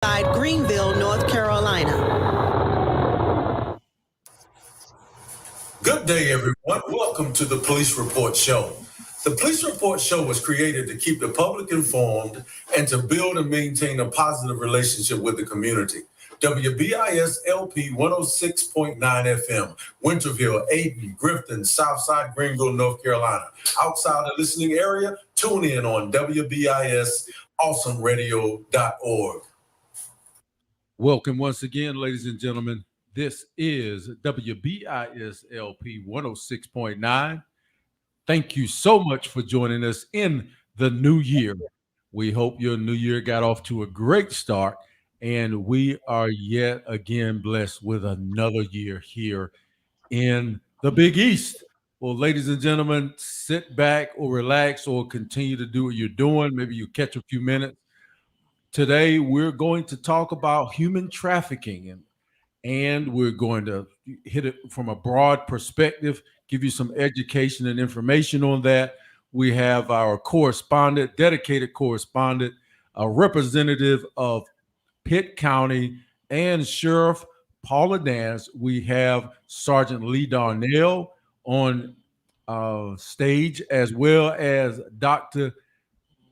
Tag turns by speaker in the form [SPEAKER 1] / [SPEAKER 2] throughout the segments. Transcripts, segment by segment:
[SPEAKER 1] Greenville, North Carolina.
[SPEAKER 2] Good day, everyone. Welcome to the Police Report Show. The Police Report Show was created to keep the public informed and to build and maintain a positive relationship with the community. WBIS LP 106.9 FM, Winterville, Ayden, Grifton, Southside Greenville, North Carolina. Outside the listening area, tune in on WBISAwesomeRadio.org.
[SPEAKER 3] Welcome once again, ladies and gentlemen. This is WBIS LP 106.9. Thank you so much for joining us in the new year. We hope your new year got off to a great start, and we are yet again blessed with another year here in the Big East. Well, ladies and gentlemen, sit back or relax or continue to do what you're doing. Maybe you catch a few minutes. Today, we're going to talk about human trafficking, and we're going to hit it from a broad perspective, give you some education and information on that. We have our correspondent, dedicated correspondent, a representative of Pitt County and Sheriff Paula Dance. We have Sergeant Lee Darnell on stage, as well as Dr.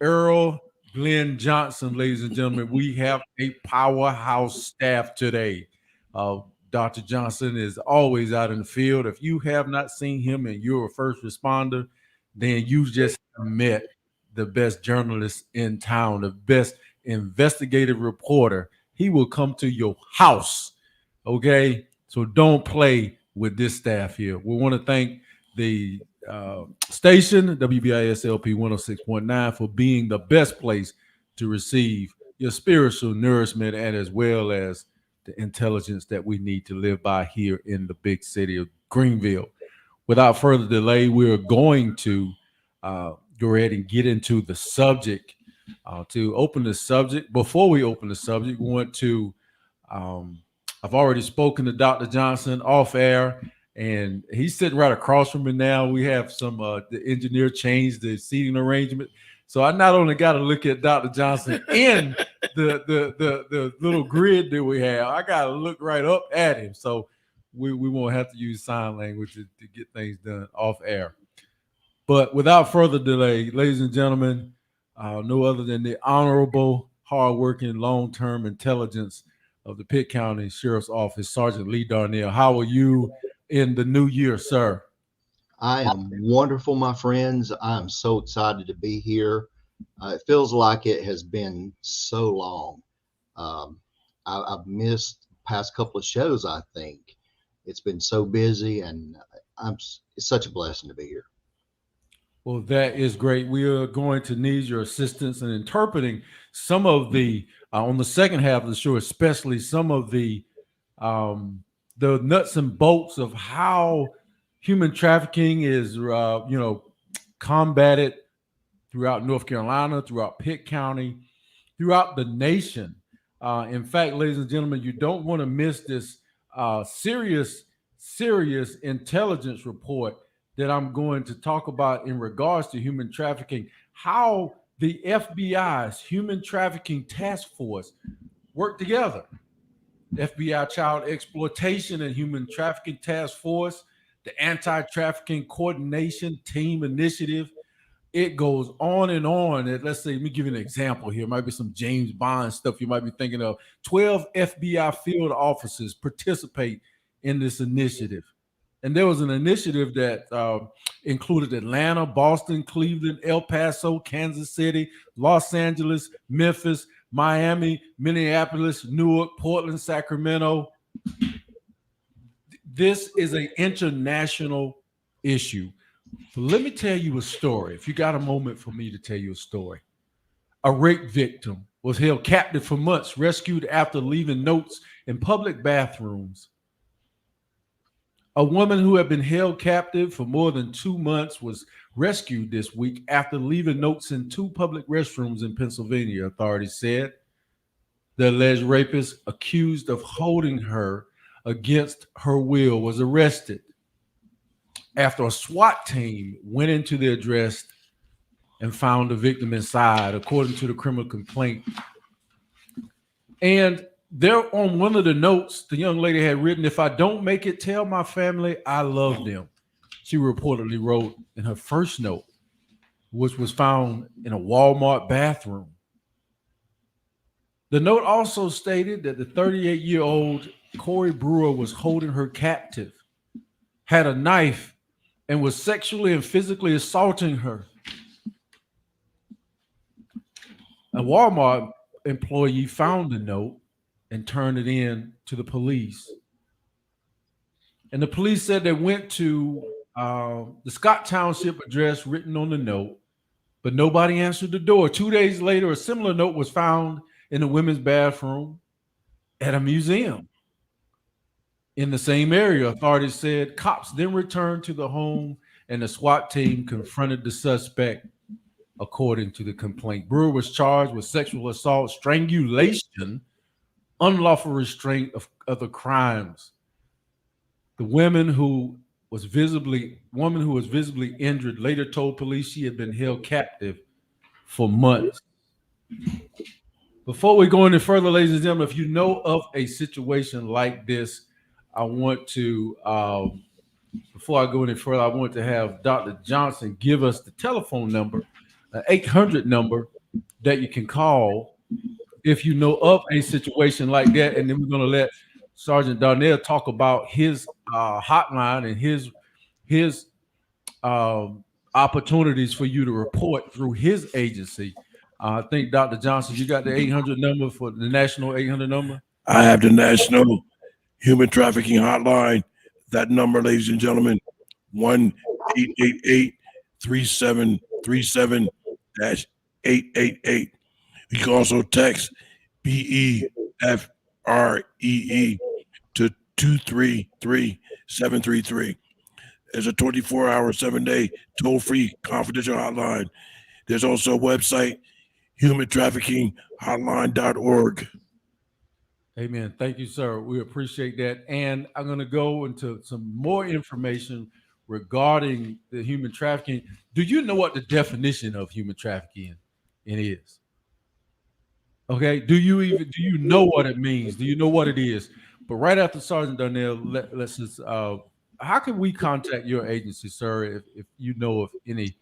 [SPEAKER 3] Earl Glenn Johnson. Ladies and gentlemen, we have a powerhouse staff today. Dr. Johnson is always out in the field. If you have not seen him and you're a first responder, then you just met the best journalist in town, the best investigative reporter. He will come to your house, okay? So don't play with this staff here. We want to thank the station, WBIS LP 106.9, for being the best place to receive your spiritual nourishment and as well as the intelligence that we need to live by here in the big city of Greenville. Without further delay, we're going to go ahead and get into the subject. To open the subject, before we open the subject, we want to, I've already spoken to Dr. Johnson off air, and he's sitting right across from me now. We have some, the engineer changed the seating arrangement. So I not only got to look at Dr. Johnson in the little grid that we have, I got to look right up at him. So we won't have to use sign language to get things done off air. But without further delay, ladies and gentlemen, no other than the honorable, hardworking, long-term intelligence of the Pitt County Sheriff's Office, Sergeant Lee Darnell. How are you in the new year, sir?
[SPEAKER 4] I am wonderful, my friends. I'm so excited to be here. It feels like it has been so long. I've missed the past couple of shows, I think. It's been so busy, and it's such a blessing to be here.
[SPEAKER 3] Well, that is great. We are going to need your assistance in interpreting some of the, on the second half of the show, especially some of the nuts and bolts of how human trafficking is, combated throughout North Carolina, throughout Pitt County, throughout the nation. In fact, ladies and gentlemen, you don't want to miss this serious intelligence report that I'm going to talk about in regards to human trafficking, how the FBI's Human Trafficking Task Force work together. FBI Child Exploitation and Human Trafficking Task Force, the Anti-Trafficking Coordination Team Initiative. It goes on and on. Let's say, let me give you an example here. It might be some James Bond stuff you might be thinking of. 12 FBI field officers participate in this initiative. And there was an initiative that included Atlanta, Boston, Cleveland, El Paso, Kansas City, Los Angeles, Memphis, Miami, Minneapolis, Newark, Portland, Sacramento. This is an international issue. So let me tell you a story. If you got a moment for me to tell you a story. A rape victim was held captive for months, rescued after leaving notes in public bathrooms. A woman who had been held captive for more than 2 months was rescued this week after leaving notes in 2 public restrooms in Pennsylvania, authorities said. The alleged rapist, accused of holding her against her will, was arrested after a SWAT team went into the address and found the victim inside, according to the criminal complaint. And there on one of the notes, the young lady had written, "If I don't make it, tell my family I love them." She reportedly wrote in her first note, which was found in a Walmart bathroom. The note also stated that the 38-year-old Corey Brewer was holding her captive, had a knife, and was sexually and physically assaulting her. A Walmart employee found the note and turned it in to the police. And the police said they went to the Scott Township address written on the note, but nobody answered the door. 2 days later, a similar note was found in the women's bathroom at a museum in the same area. Authorities said cops then returned to the home and the SWAT team confronted the suspect, according to the complaint. Brewer was charged with sexual assault, strangulation, unlawful restraint of other crimes. The woman who was visibly injured later told police she had been held captive for months. Before we go any further, ladies and gentlemen, if you know of a situation like this, I want to, before I go any further, I want to have Dr. Johnson give us the telephone number, an 800 number that you can call if you know of a situation like that. And then we're going to let Sergeant Darnell talk about his hotline and his opportunities for you to report through his agency. I think, Dr. Johnson, you got the 800 number for the national 800 number?
[SPEAKER 5] I have the National Human Trafficking Hotline. That number, ladies and gentlemen, 1-888-3737-888. You can also text BEFREE to 233-733. There's a 24-hour, 7-day toll-free confidential hotline. There's also a website, humantraffickinghotline.org.
[SPEAKER 3] Amen. Thank you, sir. We appreciate that. And I'm going to go into some more information regarding the human trafficking. Do you know what the definition of human trafficking is? Okay. Do you know what it means? Do you know what it is? But right after Sergeant Darnell, let's just, how can we contact your agency, sir, if you know of any,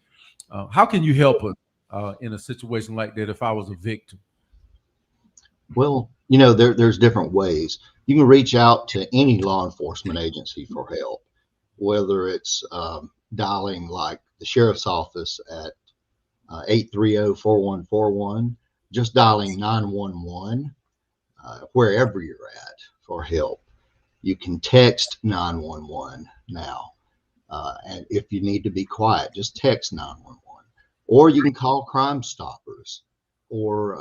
[SPEAKER 3] how can you help us in a situation like that if I was a victim?
[SPEAKER 4] Well, there's different ways. You can reach out to any law enforcement agency for help, whether it's dialing like the sheriff's office at 830-4141, just dialing 911 wherever you're at for help. You can text 911 now. And if you need to be quiet, just text 911. Or you can call Crime Stoppers, or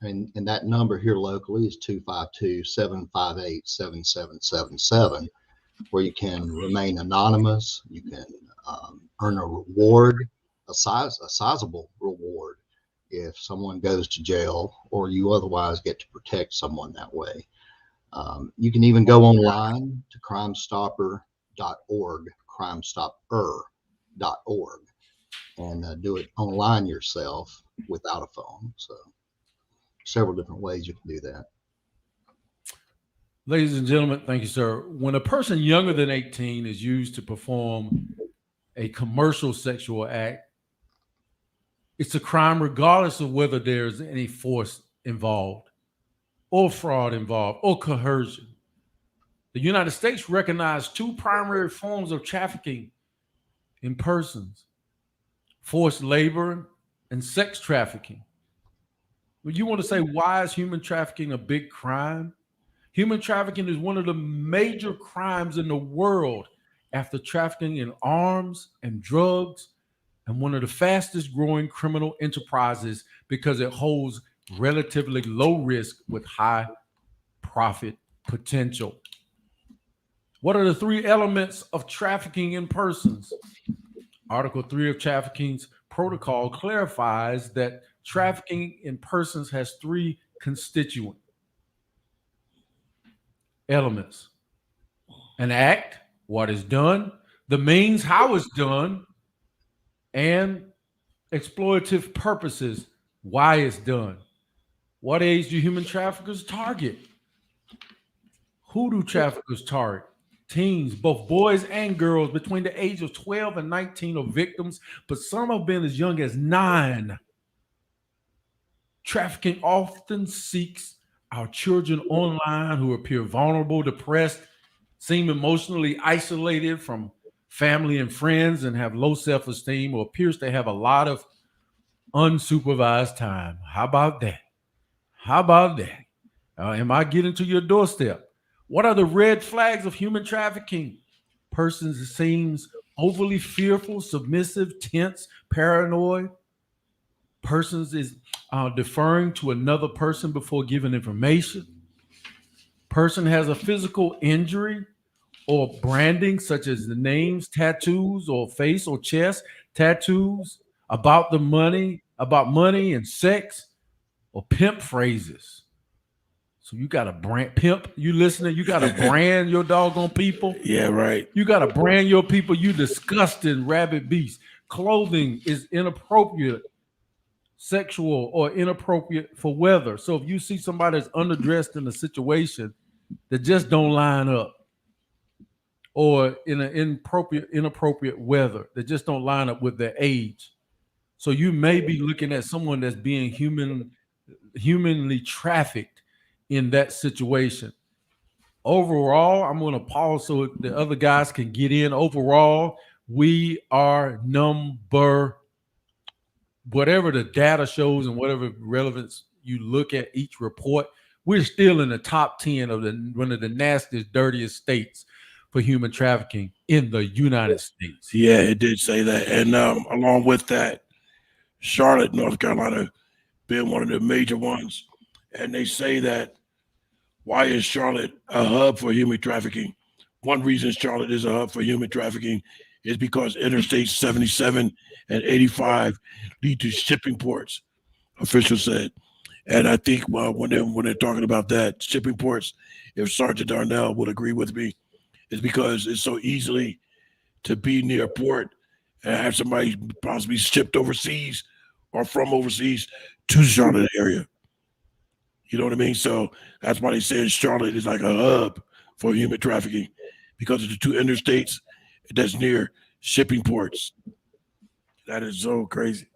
[SPEAKER 4] and that number here locally is 252-758-7777, where you can remain anonymous. You can earn a reward, a sizable reward if someone goes to jail, or you otherwise get to protect someone that way. You can even go online to crimestopper.org, crimestopper.org, and do it online yourself without a phone. So several different ways you can do that.
[SPEAKER 3] Ladies and gentlemen, thank you, sir. When a person younger than 18 is used to perform a commercial sexual act, it's a crime regardless of whether there's any force involved or fraud involved or coercion. The United States recognized two primary forms of trafficking in persons: forced labor and sex trafficking. Well, you want to say, why is human trafficking a big crime? Human trafficking is one of the major crimes in the world after trafficking in arms and drugs, and one of the fastest growing criminal enterprises because it holds relatively low risk with high profit potential. What are the three elements of trafficking in persons? Article 3 of Trafficking's protocol clarifies that trafficking in persons has three constituent elements: an act, what is done; the means, how it's done; and exploitative purposes, why it's done. What age do human traffickers target? Who do traffickers target? Teens, both boys and girls between the age of 12 and 19 are victims, but some have been as young as 9. Trafficking often seeks our children online who appear vulnerable, depressed, seem emotionally isolated from family and friends, and have low self-esteem, or appears to have a lot of unsupervised time. How about that? How about that? Am I getting to your doorstep? What are the red flags of human trafficking? Persons seems overly fearful, submissive, tense, paranoid. Persons is deferring to another person before giving information. Person has a physical injury or branding, such as the names, tattoos, or face or chest tattoos about money and sex, or pimp phrases. So you got to brand pimp. You listening? You got to brand your doggone people.
[SPEAKER 5] Yeah, right.
[SPEAKER 3] You got to brand your people. You disgusting rabid beast. Clothing is inappropriate, sexual, or inappropriate for weather. So if you see somebody that's underdressed in a situation that just don't line up, or in an inappropriate weather that just don't line up with their age, so you may be looking at someone that's being humanly trafficked in that situation. Overall, I'm going to pause so the other guys can get in. Overall, we are number, whatever the data shows and whatever relevance you look at each report, we're still in the top 10 of one of the nastiest, dirtiest states for human trafficking in the United States.
[SPEAKER 5] Yeah, it did say that. And along with that, Charlotte, North Carolina, being one of the major ones. And they say that, why is Charlotte a hub for human trafficking? One reason Charlotte is a hub for human trafficking is because Interstate 77 and 85 lead to shipping ports, officials said. And I think when they're talking about that, shipping ports, if Sergeant Darnell would agree with me, is because it's so easily to be near a port and have somebody possibly shipped overseas or from overseas to the Charlotte area. You know what I mean? So that's why they say Charlotte is like a hub for human trafficking, because of the 2 interstates that's near shipping ports. That is so crazy.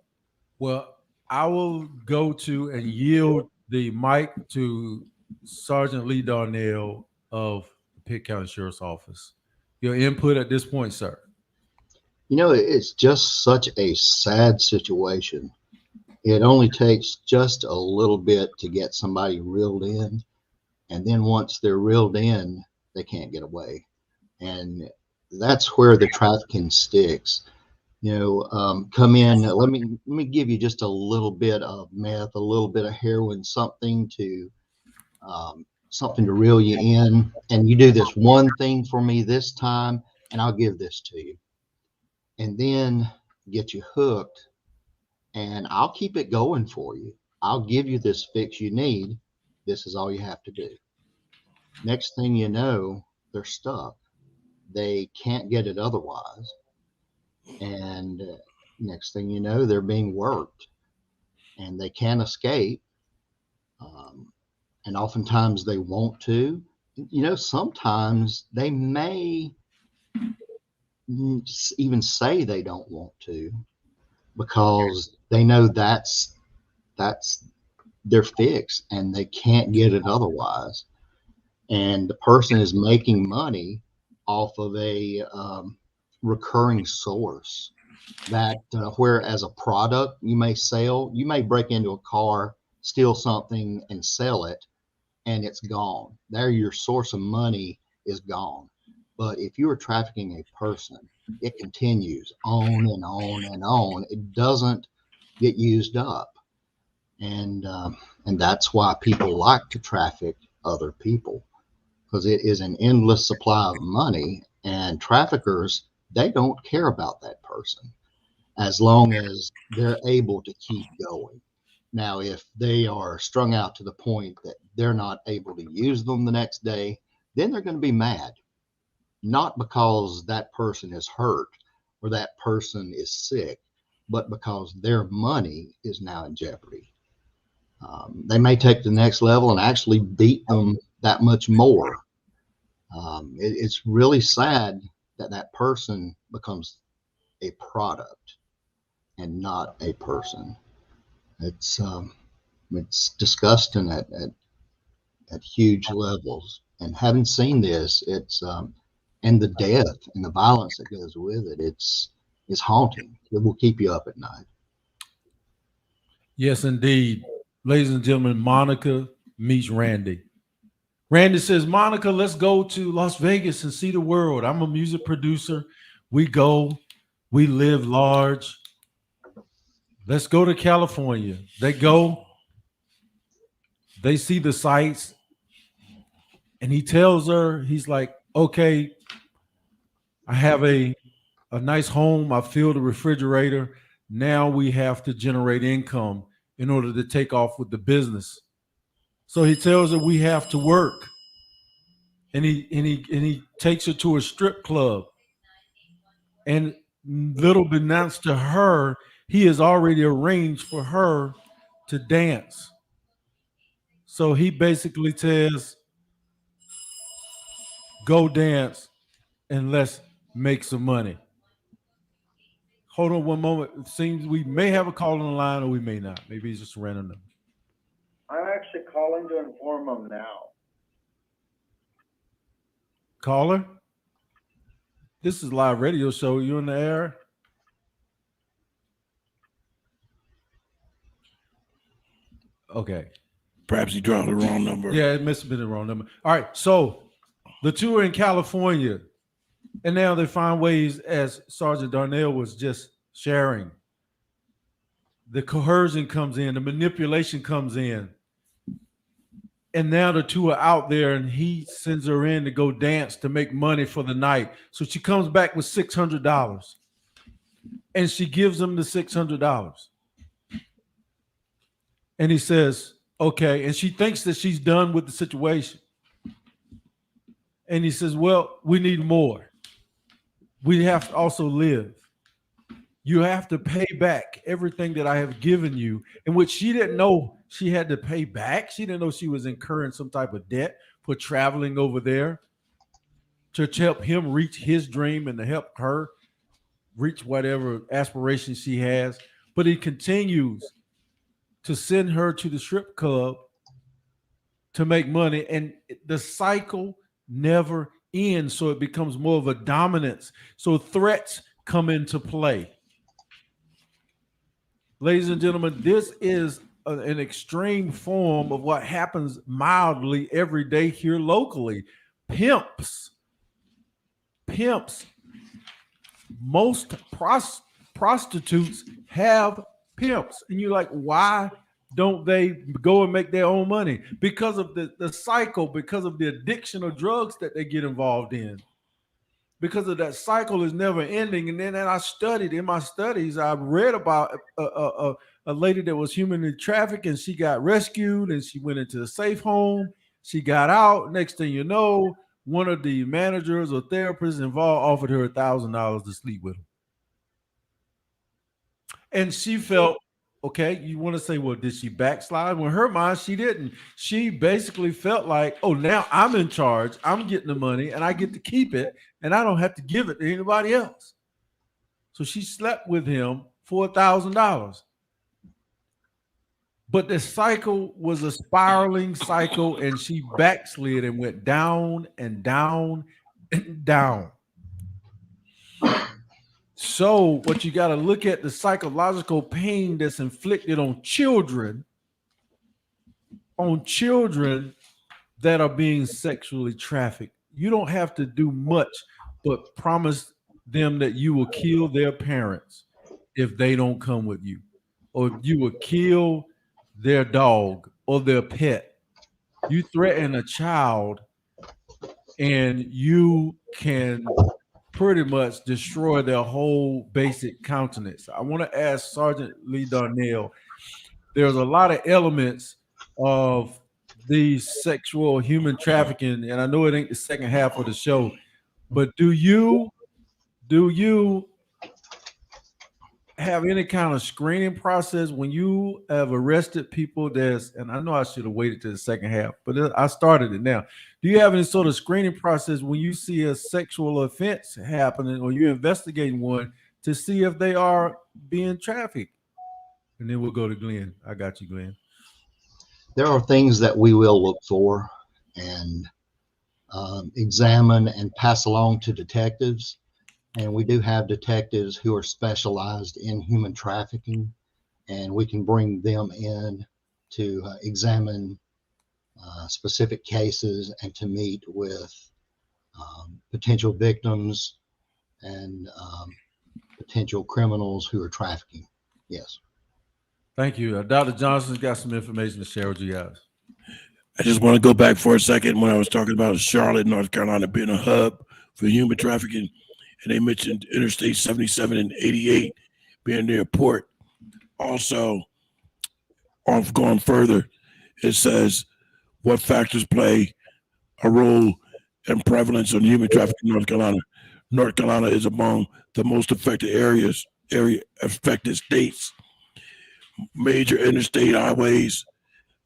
[SPEAKER 3] Well, I will go to and yield the mic to Sergeant Lee Darnell of the Pitt County Sheriff's Office. Your input at this point, sir.
[SPEAKER 4] You know, it's just such a sad situation. It only takes just a little bit to get somebody reeled in. And then once they're reeled in, they can't get away. And that's where the trafficking sticks. Come in, let me give you just a little bit of meth, a little bit of heroin, something to reel you in. And you do this one thing for me this time, and I'll give this to you. And then get you hooked, and I'll keep it going for you. I'll give you this fix you need. This is all you have to do. Next thing you know, they're stuck. They can't get it otherwise. And next thing you know, they're being worked, and they can't escape. And oftentimes they want to. Sometimes they may even say they don't want to, because they know that's their fix and they can't get it otherwise. And the person is making money off of a recurring source that where as a product you may break into a car, steal something and sell it, and it's gone. There, your source of money is gone. But if you are trafficking a person, it continues on and on and on. It doesn't get used up. And that's why people like to traffic other people, because it is an endless supply of money. And traffickers, they don't care about that person as long as they're able to keep going. Now, if they are strung out to the point that they're not able to use them the next day, then they're going to be mad. Not because that person is hurt or that person is sick, but because their money is now in jeopardy. They may take the next level and actually beat them that much more. It's really sad that that person becomes a product and not a person. It's disgusting at huge levels. And having seen this, it's and the death and the violence that goes with it, it's haunting. It will keep you up at night.
[SPEAKER 3] Yes, indeed. Ladies and gentlemen, Monica meets Randy. Randy says, Monica, let's go to Las Vegas and see the world. I'm a music producer. We go, we live large. Let's go to California. They go, they see the sights, and he tells her, he's like, okay, I have a nice home. I fill the refrigerator. Now we have to generate income in order to take off with the business. So he tells her we have to work. And he takes her to a strip club. And little beknownst to her, he has already arranged for her to dance. So he basically says, go dance and let's make some money. Hold on one moment. It seems we may have a call on the line or we may not. Maybe it's just a random number.
[SPEAKER 6] I'm actually calling to inform them now.
[SPEAKER 3] Caller? This is live radio show. You in the air? Okay.
[SPEAKER 5] Perhaps he dropped the wrong number.
[SPEAKER 3] Yeah, it must have been the wrong number. All right. So the two are in California. And now they find ways, as Sergeant Darnell was just sharing. The coercion comes in, the manipulation comes in. And now the two are out there and he sends her in to go dance to make money for the night. So she comes back with $600 and she gives him the $600. And he says, okay. And she thinks that she's done with the situation. And he says, well, we need more. We have to also live. You have to pay back everything that I have given you, in which she didn't know she had to pay back. She didn't know she was incurring some type of debt for traveling over there to help him reach his dream and to help her reach whatever aspiration she has. But he continues to send her to the strip club to make money. And the cycle never ends. So it becomes more of a dominance. So threats come into play. Ladies and gentlemen, this is an extreme form of what happens mildly every day here locally. Pimps. Most prostitutes have pimps. And you're like, why don't they go and make their own money? Because of the cycle, because of the addiction of drugs that they get involved in. Because of that cycle is never ending. And then I studied, in my studies, I read about a lady that was humanly trafficked and she got rescued and she went into a safe home. She got out. Next thing you know, one of the managers or therapists involved offered her $1,000 to sleep with her. And she felt, okay, you want to say, well, did she backslide? Well, in her mind, she didn't. She basically felt like, oh, now I'm in charge. I'm getting the money and I get to keep it and I don't have to give it to anybody else. So she slept with him for $1,000. But the cycle was a spiraling cycle and she backslid and went down and down and down. So what you got to look at, the psychological pain that's inflicted on children that are being sexually trafficked. You don't have to do much but promise them that you will kill their parents if they don't come with you, or you will kill their dog or their pet. You threaten a child and you can pretty much destroy their whole basic countenance. I want to ask Sergeant Lee Darnell, there's a lot of elements of the sexual human trafficking, and I know it ain't the second half of the show, but do you have any kind of screening process when you have arrested people and I know I should have waited to the second half, but I started it now. Do you have any sort of screening process when you see a sexual offense happening or you're investigating one to see if they are being trafficked? And then we'll go to Glenn. I got you, Glenn.
[SPEAKER 4] There are things that we will look for and examine and pass along to detectives. And we do have detectives who are specialized in human trafficking, and we can bring them in to examine specific cases and to meet with potential victims and potential criminals who are trafficking. Yes.
[SPEAKER 3] Thank you. Dr. Johnson's got some information to share with you guys.
[SPEAKER 5] I just want to go back for a second when I was talking about Charlotte, North Carolina being a hub for human trafficking, and they mentioned Interstate 77 and 88 being their port. Also, going further, it says what factors play a role in prevalence on human trafficking in North Carolina. North Carolina is among the most affected affected states. Major interstate highways,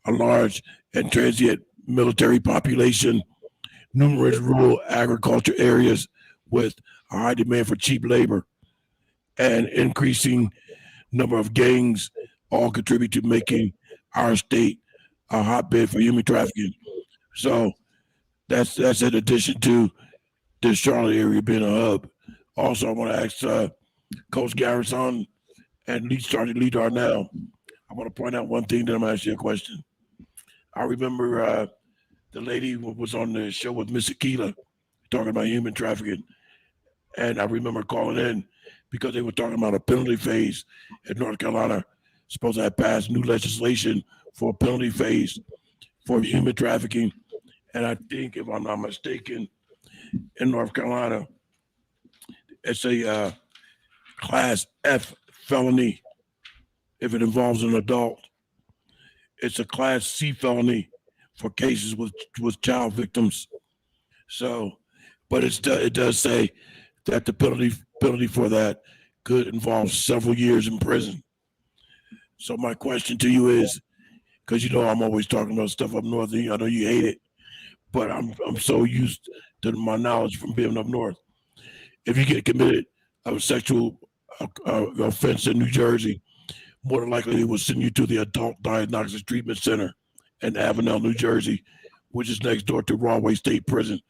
[SPEAKER 5] a large and transient military population, numerous rural agriculture areas with a high demand for cheap labor, and increasing number of gangs all contribute to making our state a hotbed for human trafficking. So that's in addition to the Charlotte area being a hub. Also, I want to ask Coach Garrison and Lead Sergeant Lee Darnell. I want to point out one thing, then I'm going to ask you a question. I remember the lady who was on the show with Miss Akila talking about human trafficking. And I remember calling in because they were talking about a penalty phase in North Carolina. Supposed to have passed new legislation for a penalty phase for human trafficking. And I think, if I'm not mistaken, in North Carolina, it's a class F felony if it involves an adult. It's a class C felony for cases with child victims. So, but it does say that the penalty for that could involve several years in prison. So my question to you is, because you know I'm always talking about stuff up north, and I know you hate it, but I'm so used to my knowledge from being up north. If you get committed of a sexual offense in New Jersey, more than likely they will send you to the Adult Diagnostics Treatment Center in Avenel, New Jersey, which is next door to Rahway State Prison,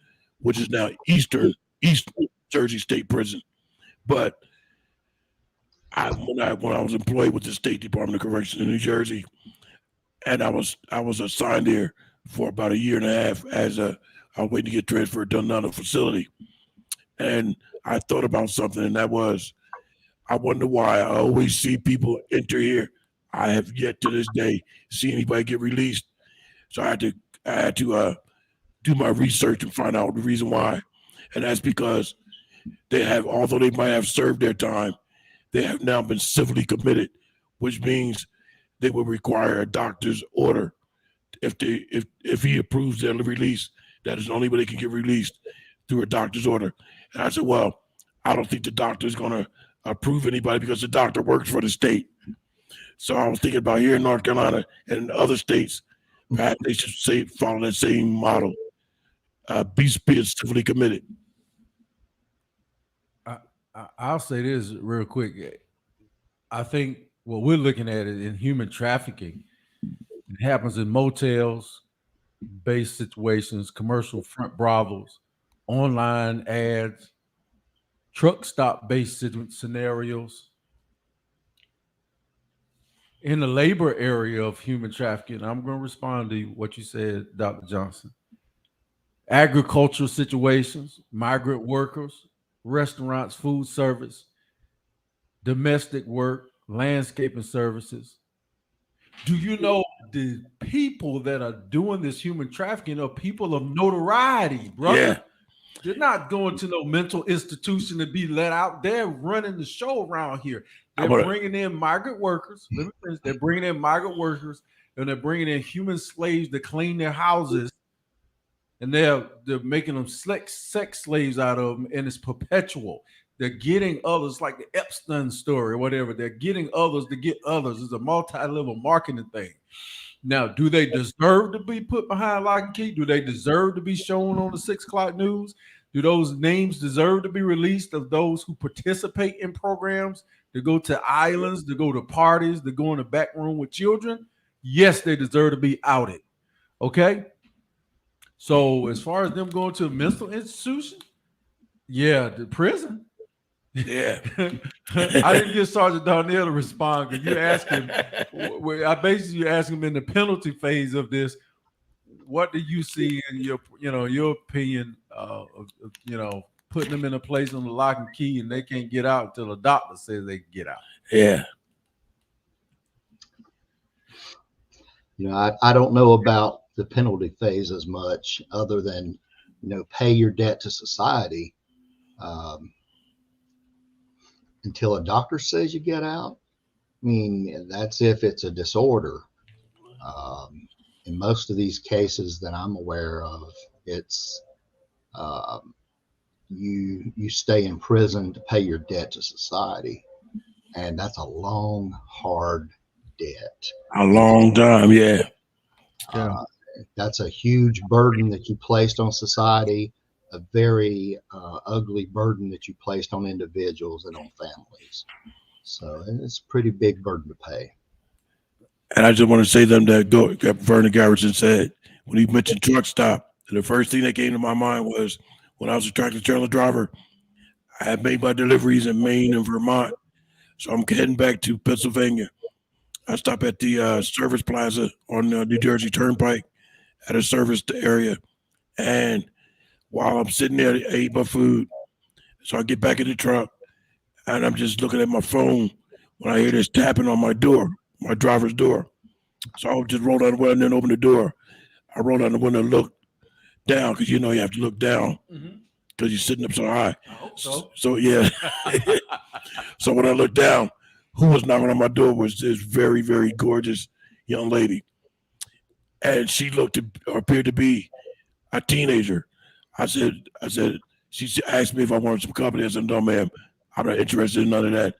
[SPEAKER 5] which is now East Jersey State Prison. But when I was employed with the State Department of Corrections in New Jersey, and I was assigned there for about a year and a half as I was waiting to get transferred to another facility. And I thought about something, and that was, I wonder why I always see people enter here. I have yet to this day see anybody get released. So I had to do my research and find out the reason why. And that's because although they might have served their time, they have now been civilly committed, which means they will require a doctor's order. If he approves their release, that is the only way they can get released, through a doctor's order. And I said, well, I don't think the doctor is going to approve anybody because the doctor works for the state. So I was thinking about here in North Carolina and in other states, perhaps they should follow that same model. Be civilly committed.
[SPEAKER 3] I'll say this real quick. I think what we're looking at is in human trafficking. It happens in motels, base situations, commercial front brothels, online ads, truck stop based scenarios. In the labor area of human trafficking, I'm going to respond to what you said, Dr. Johnson. Agricultural situations, migrant workers, restaurants, food service, domestic work, landscaping services. Do you know the people that are doing this human trafficking are people of notoriety, brother?
[SPEAKER 5] Yeah.
[SPEAKER 3] They're not going to no mental institution to be let out. They're running the show around here. They're bringing in migrant workers. They're bringing in migrant workers, and they're bringing in human slaves to clean their houses, and they're making them sex slaves out of them, and it's perpetual. They're getting others, like the Epstein story or whatever. They're getting others to get others. It's a multi-level marketing thing. Now, do they deserve to be put behind lock and key? Do they deserve to be shown on the 6 o'clock news? Do those names deserve to be released of those who participate in programs, to go to islands, to go to parties, to go in the back room with children? Yes, they deserve to be outed. Okay? So as far as them going to a mental institution, yeah, the prison.
[SPEAKER 5] Yeah.
[SPEAKER 3] I didn't get Sergeant Darnell to respond because you asked him. I basically asked him in the penalty phase of this. What do you see in your opinion of putting them in a place on the lock and key and they can't get out until the doctor says they can get out?
[SPEAKER 5] Yeah.
[SPEAKER 4] I don't know about the penalty phase as much, other than pay your debt to society. Until a doctor says you get out. I mean, that's if it's a disorder. In most of these cases that I'm aware of, it's you stay in prison to pay your debt to society, and that's a long, hard debt.
[SPEAKER 5] A long time, yeah.
[SPEAKER 4] That's a huge burden that you placed on society. A very ugly burden that you placed on individuals and on families. So it's a pretty big burden to pay.
[SPEAKER 5] And I just want to say them that Vernon Garrison said when he mentioned truck stop, the first thing that came to my mind was when I was a tractor trailer driver, I had made my deliveries in Maine and Vermont. So I'm heading back to Pennsylvania. I stop at the service plaza on New Jersey Turnpike at a service area. And while I'm sitting there, I ate my food. So I get back in the truck and I'm just looking at my phone when I hear this tapping on my door, my driver's door. So I'll just roll down the window and then open the door. I roll down the window and look down because you have to look down because you're sitting up so high.
[SPEAKER 3] I hope so.
[SPEAKER 5] So yeah. So when I looked down, who was knocking on my door was this very, very gorgeous young lady. And she appeared to be a teenager. I said, she asked me if I wanted some company. I said, no, ma'am, I'm not interested in none of that.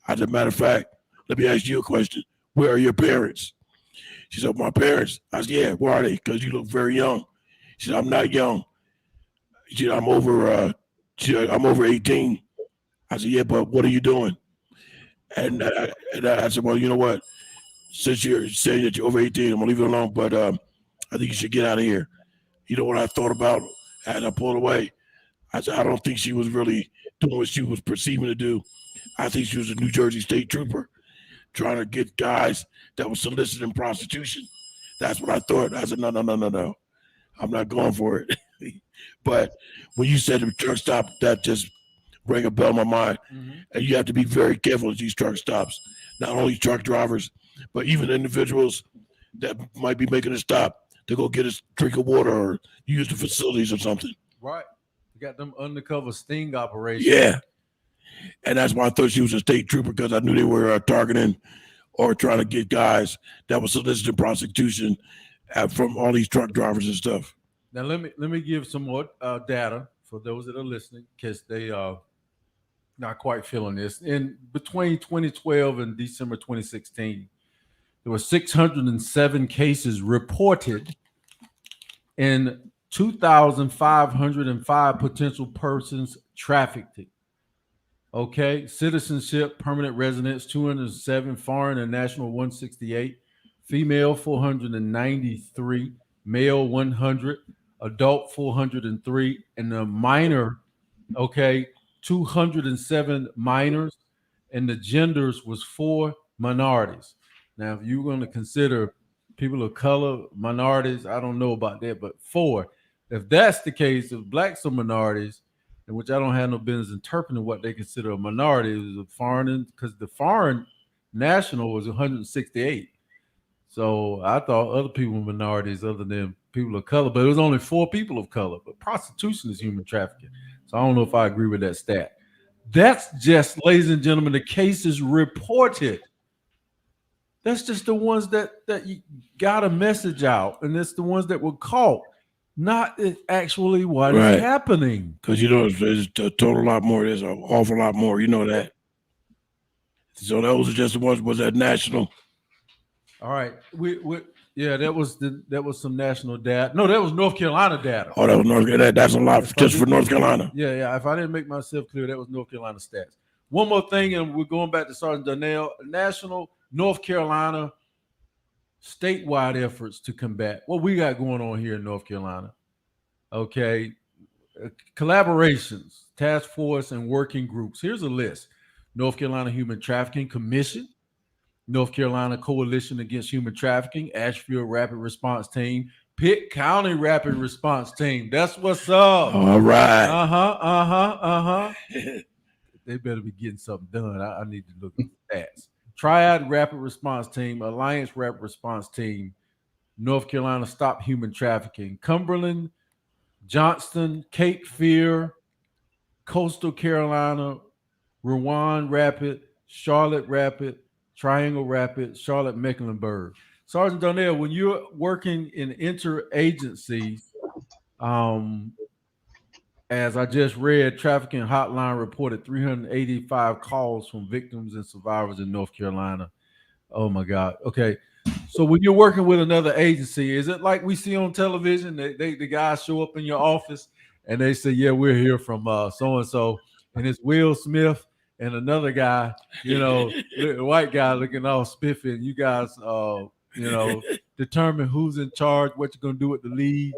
[SPEAKER 5] I said, matter of fact, let me ask you a question. Where are your parents? She said, my parents. I said, yeah, where are they? Because you look very young. She said, I'm not young. She said, I'm over 18. I said, yeah, but what are you doing? And I said, well, you know what? Since you're saying that you're over 18, I'm going to leave it alone, but I think you should get out of here. You know what I thought about as I pulled away? I said, I don't think she was really doing what she was perceiving to do. I think she was a New Jersey state trooper trying to get guys that were soliciting prostitution. That's what I thought. I said, no. I'm not going for it. But when you said the truck stop, that just rang a bell in my mind. And you have to be very careful at these truck stops. Not only truck drivers, but even individuals that might be making a stop to go get a drink of water or use the facilities or something.
[SPEAKER 3] Right. You got them undercover sting operations.
[SPEAKER 5] Yeah. And that's why I thought she was a state trooper, because I knew they were targeting or trying to get guys that were soliciting prostitution from all these truck drivers and stuff.
[SPEAKER 3] Now let me give some more data for those that are listening, because they are not quite feeling this. In between 2012 and December 2016, there were 607 cases reported and 2,505 potential persons trafficked. Okay, citizenship, permanent residence, 207, foreign and national, 168, female, 493, male, 100, adult, 403, and the minor, 207 minors, and the genders was 4 minorities. Now, if you're going to consider people of color minorities, I don't know about that, but 4. If that's the case, if blacks are minorities, in which I don't have no business interpreting what they consider a minority, is a foreign, because the foreign national was 168. So I thought other people were minorities other than people of color, but it was only 4 people of color. But prostitution is human trafficking. So I don't know if I agree with that stat. That's just, ladies and gentlemen, the cases reported. That's just the ones that you got a message out, and it's the ones that were caught. not actually what is
[SPEAKER 5] Right.
[SPEAKER 3] happening.
[SPEAKER 5] Because you know there's a total lot more. There's an awful lot more. You know that. So those are just the ones was that national.
[SPEAKER 3] All right, yeah, that was some national data. No, that was North Carolina data.
[SPEAKER 5] Oh, that was North Carolina. That's a lot just for North Carolina.
[SPEAKER 3] Yeah. If I didn't make myself clear, that was North Carolina stats. One more thing, and we're going back to Sergeant Donnell. National North Carolina statewide efforts to combat what we got going on here in North Carolina. Okay, collaborations, task force, and working groups. Here's a list: North Carolina Human Trafficking Commission, North Carolina Coalition Against Human Trafficking, Asheville Rapid Response Team, Pitt County Rapid Response Team. That's what's up.
[SPEAKER 5] All right.
[SPEAKER 3] They better be getting something done. I need to look at the stats. Triad Rapid Response Team, Alliance Rapid Response Team, North Carolina Stop Human Trafficking, Cumberland, Johnston, Cape Fear, Coastal Carolina, Rowan Rapid, Charlotte Rapid, Triangle Rapid, Charlotte Mecklenburg. Sergeant Donnell, when you're working in interagencies, as I just read, Trafficking Hotline reported 385 calls from victims and survivors in North Carolina. Oh my God. Okay. So when you're working with another agency, is it like we see on television? The guys show up in your office and they say, "Yeah, we're here from so and so," and it's Will Smith and another guy, the white guy looking all spiffy, and you guys, determine who's in charge, what you're gonna do with the leads.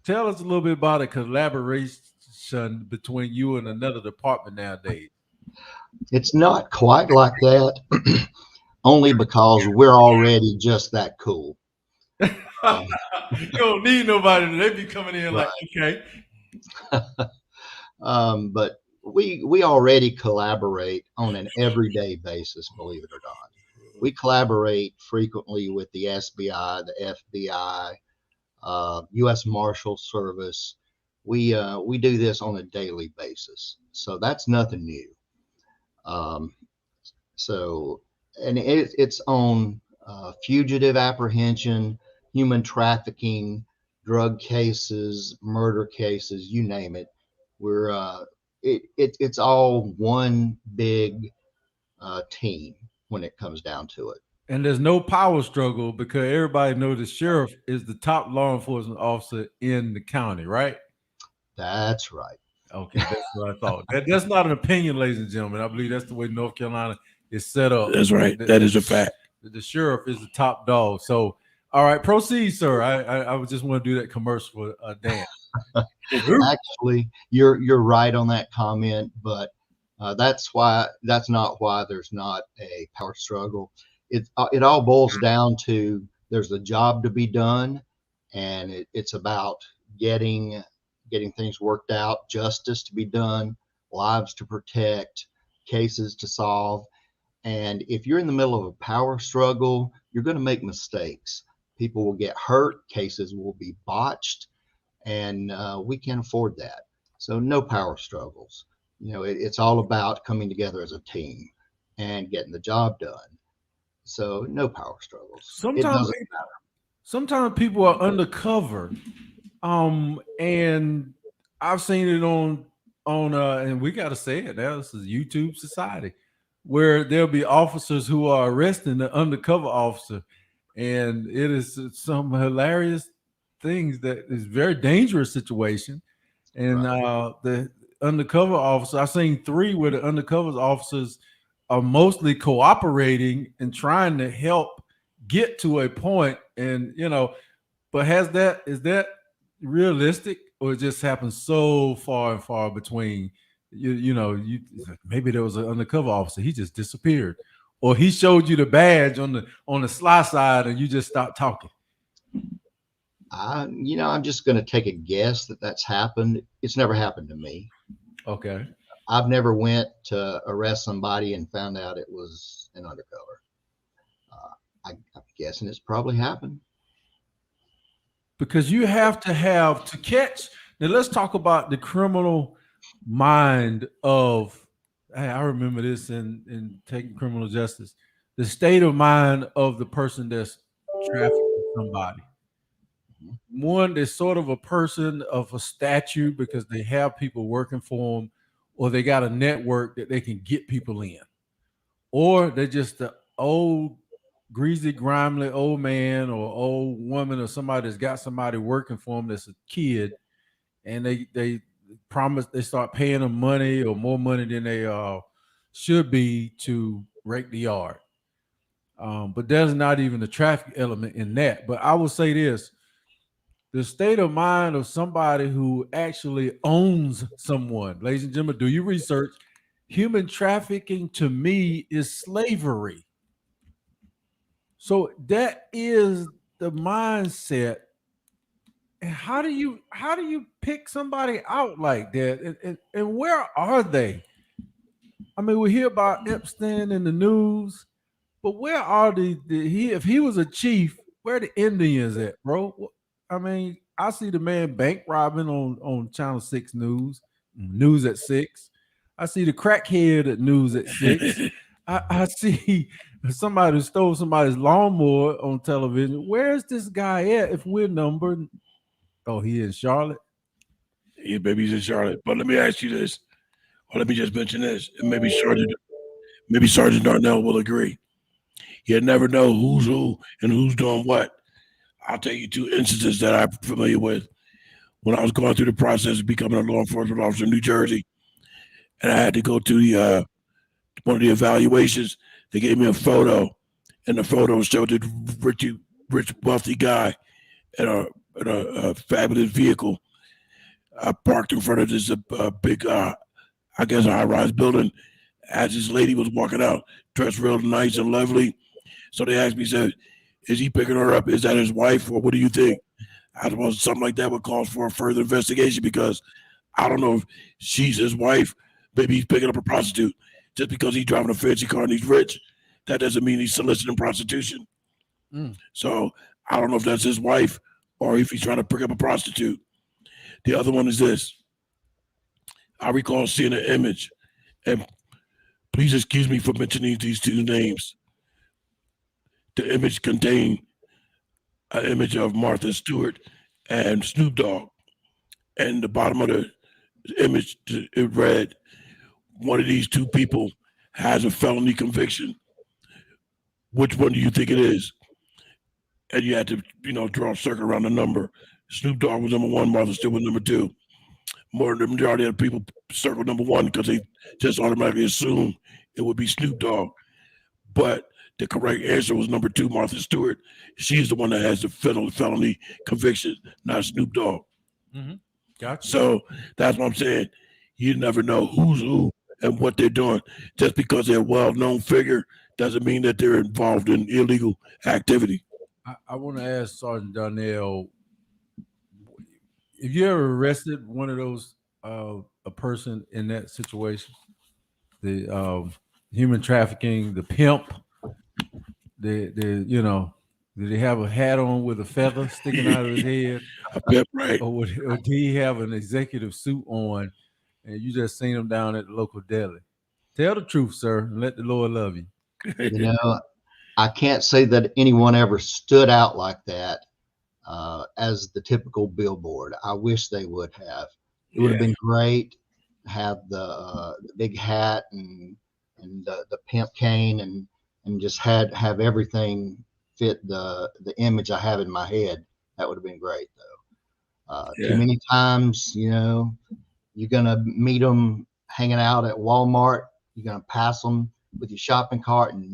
[SPEAKER 3] Tell us a little bit about a collaboration between you and another department nowadays.
[SPEAKER 4] It's not quite like that, only because we're already just that cool.
[SPEAKER 3] You don't need nobody. They be coming in like, okay.
[SPEAKER 4] But we already collaborate on an everyday basis, believe it or not. We collaborate frequently with the SBI, the FBI, U.S. Marshal Service. We do this on a daily basis, so that's nothing new. And it's on fugitive apprehension, human trafficking, drug cases, murder cases, you name it. It's all one big team when it comes down to it.
[SPEAKER 3] And there's no power struggle because everybody knows the sheriff is the top law enforcement officer in the county, right?
[SPEAKER 4] That's right.
[SPEAKER 3] Okay, that's what I thought. That's not an opinion, ladies and gentlemen. I believe that's the way North Carolina is set up.
[SPEAKER 5] That's right. That is a fact.
[SPEAKER 3] The sheriff is the top dog. So, all right, proceed, sir. I would just want to do that commercial for Dan.
[SPEAKER 4] Actually, you're right on that comment, but that's not why there's not a power struggle. It all boils down to there's a job to be done, and it's about getting things worked out, justice to be done, lives to protect, cases to solve. And if you're in the middle of a power struggle, you're going to make mistakes. People will get hurt, cases will be botched, and we can't afford that. So no power struggles. It's all about coming together as a team and getting the job done. So no power struggles.
[SPEAKER 3] Sometimes people are undercover, and I've seen it on and we got to say it now. This is YouTube society, where there'll be officers who are arresting the undercover officer, and it is some hilarious things that is very dangerous situation. And the undercover officer, I've seen 3 where the undercover officers are mostly cooperating and trying to help get to a point, and but is that realistic, or it just happens so far and far between? Maybe there was an undercover officer, he just disappeared, or he showed you the badge on the sly side and you just stopped talking.
[SPEAKER 4] I'm just going to take a guess that's happened. It's never happened to me.
[SPEAKER 3] Okay.
[SPEAKER 4] I've never went to arrest somebody and found out it was an undercover. I'm guessing it's probably happened.
[SPEAKER 3] Because you have to catch. Now let's talk about the criminal mind of, I remember this in taking criminal justice, the state of mind of the person that's trafficking somebody. One, they're sort of a person of a statue because they have people working for them, or they got a network that they can get people in, or they're just the old, greasy, grimy old man or old woman or somebody that's got somebody working for them that's a kid, and they promise they start paying them money or more money than they should be to rake the yard. But there's not even a traffic element in that. But I will say this: the state of mind of somebody who actually owns someone, ladies and gentlemen, do you research? Human trafficking to me is slavery. So that is the mindset. And how do you pick somebody out like that? And where are they? I mean, we hear about Epstein in the news, but where are he? If he was a chief, where the Indians at, bro? I mean, I see the man bank robbing on Channel 6 News at 6. I see the crackhead at News at 6. I see somebody who stole somebody's lawnmower on television. Where's this guy at if we're numbered? Oh, he in Charlotte?
[SPEAKER 5] Yeah, baby, he's in Charlotte. But let me ask you this, or let me just mention this, and maybe Sergeant Darnell will agree. You never know who's who and who's doing what. I'll tell you two instances that I'm familiar with. When I was going through the process of becoming a law enforcement officer in New Jersey, and I had to go to the one of the evaluations, they gave me a photo, and the photo showed the rich, wealthy guy in a fabulous vehicle. I parked in front of this big, I guess, a high-rise building. As this lady was walking out, dressed real nice and lovely. So they asked me, said, "Is he picking her up? Is that his wife, or what do you think?" I suppose something like that would cause for a further investigation because I don't know if she's his wife. Maybe he's picking up a prostitute. Just because he's driving a fancy car and he's rich, that doesn't mean he's soliciting prostitution. So I don't know if that's his wife or if he's trying to pick up a prostitute. The other one is this. I recall seeing an image, and please excuse me for mentioning these two names. The image contained an image of Martha Stewart and Snoop Dogg. And the bottom of the image, it read, one of these two people has a felony conviction. Which one do you think it is? And you had to, draw a circle around the number. Snoop Dogg was number one, Martha Stewart was number two. More than the majority of the people circled number one because they just automatically assumed it would be Snoop Dogg. But the correct answer was number two, Martha Stewart. She's the one that has the felony conviction, not Snoop Dogg.
[SPEAKER 3] Mm-hmm. Gotcha.
[SPEAKER 5] So that's what I'm saying. You never know who's who and what they're doing. Just because they're a well-known figure doesn't mean that they're involved in illegal activity.
[SPEAKER 3] I want to ask Sergeant Darnell, have you ever arrested one of those a person in that situation? The human trafficking, the pimp, did they have a hat on with a feather sticking out of his head?
[SPEAKER 5] A pimp, right?
[SPEAKER 3] Or did he have an executive suit on and you just seen him down at the local deli? Tell the truth, sir, and let the Lord love you.
[SPEAKER 4] I can't say that anyone ever stood out like that as the typical billboard. I wish they would have. It would have been great to have the big hat and the pimp cane and just have everything fit the image I have in my head. That would have been great, though. Too many times, you're gonna meet them hanging out at Walmart. You're gonna pass them with your shopping cart and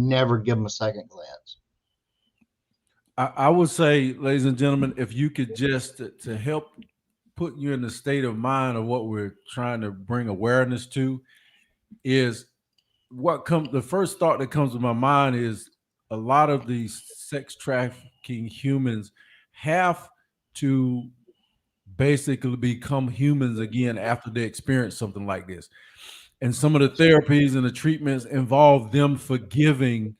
[SPEAKER 4] never give them a second glance.
[SPEAKER 3] I would say, ladies and gentlemen, if you could just to help put you in the state of mind of what we're trying to bring awareness to, is the first thought that comes to my mind is a lot of these sex trafficking humans have to basically become humans again after they experience something like this. And some of the therapies and the treatments involve them forgiving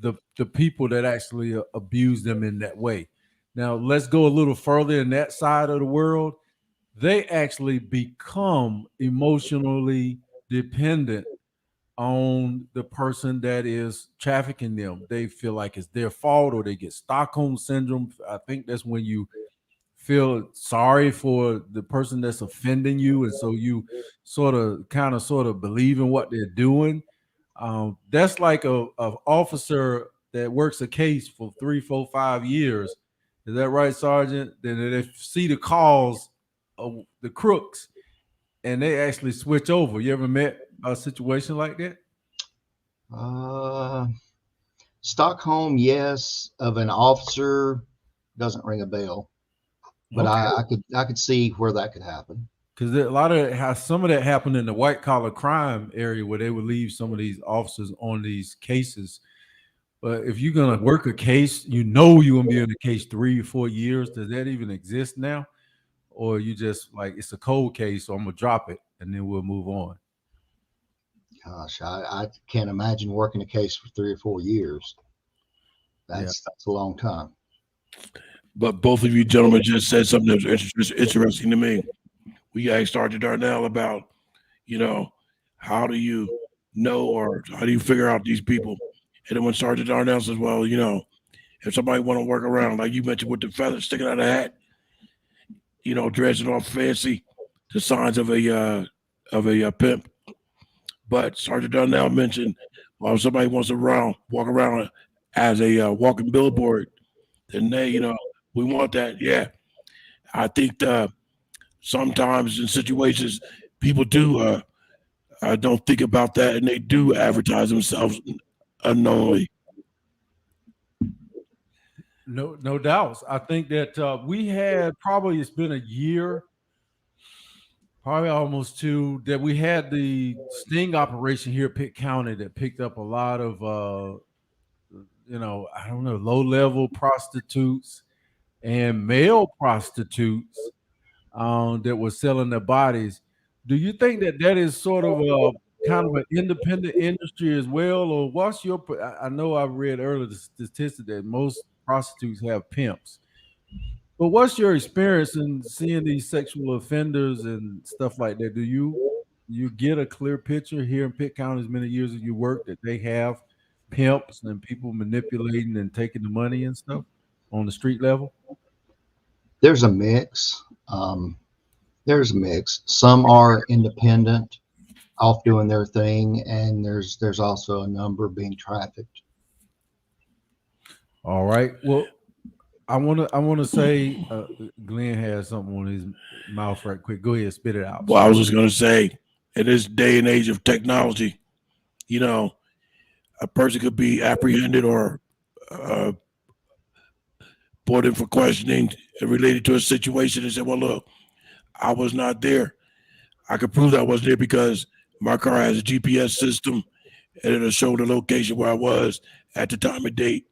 [SPEAKER 3] the people that actually abuse them in that way. Now, let's go a little further in that side of the world. They actually become emotionally dependent on the person that is trafficking them. They feel like it's their fault, or they get Stockholm syndrome. I think that's when you feel sorry for the person that's offending you, and so you sort of believe in what they're doing. That's like a officer that works a case for 3, 4, 5 years. Is that right, Sergeant? Then they see the calls of the crooks, and they actually switch over. You ever met a situation like that?
[SPEAKER 4] Uh, Stockholm, yes. Of an officer, doesn't ring a bell. But
[SPEAKER 3] Okay.
[SPEAKER 4] I could see where that could happen.
[SPEAKER 3] Because a lot of how some of that happened in the white collar crime area where they would leave some of these officers on these cases. But if you're gonna work a case, you know you're gonna be in the case 3 or 4 years. Does that even exist now? Or you just like it's a cold case, so I'm gonna drop it and then we'll move on.
[SPEAKER 4] Gosh, I can't imagine working a case for 3 or 4 years.
[SPEAKER 3] Yeah.
[SPEAKER 4] That's a long time.
[SPEAKER 5] But both of you gentlemen just said something that was interesting to me. We asked Sergeant Darnell about, how do you know or how do you figure out these people? And then when Sergeant Darnell says, well, if somebody want to work around, like you mentioned with the feathers sticking out of the hat, dressing all fancy, the signs of a pimp. But Sergeant Darnell mentioned, well, if somebody wants to walk around as a walking billboard, then we want that. Yeah, I think sometimes in situations people do don't think about that, and they do advertise themselves unknowingly.
[SPEAKER 3] No doubts. I think that we had probably it's been a year, probably almost two, that we had the sting operation here at Pitt County that picked up a lot of I don't know, low level prostitutes and male prostitutes that were selling their bodies. Do you think that that is sort of a kind of an independent industry as well, or what's your? I know I read earlier the statistic that most prostitutes have pimps, but what's your experience in seeing these sexual offenders and stuff like that? Do you get a clear picture here in Pitt County, as many years as you work, that they have pimps and people manipulating and taking the money and stuff on the street level?
[SPEAKER 4] There's a mix. There's a mix. Some are independent, off doing their thing, and there's also a number being trafficked.
[SPEAKER 3] All right. Well, I wanna say Glenn has something on his mouth right quick. Go ahead, spit it out,
[SPEAKER 5] Well, I
[SPEAKER 3] sir.
[SPEAKER 5] was just going to say, in this day and age of technology, a person could be apprehended or uh, brought in for questioning and related to a situation and said, well, look, I was not there. I could prove that I wasn't there because my car has a GPS system and it'll show the location where I was at the time and date.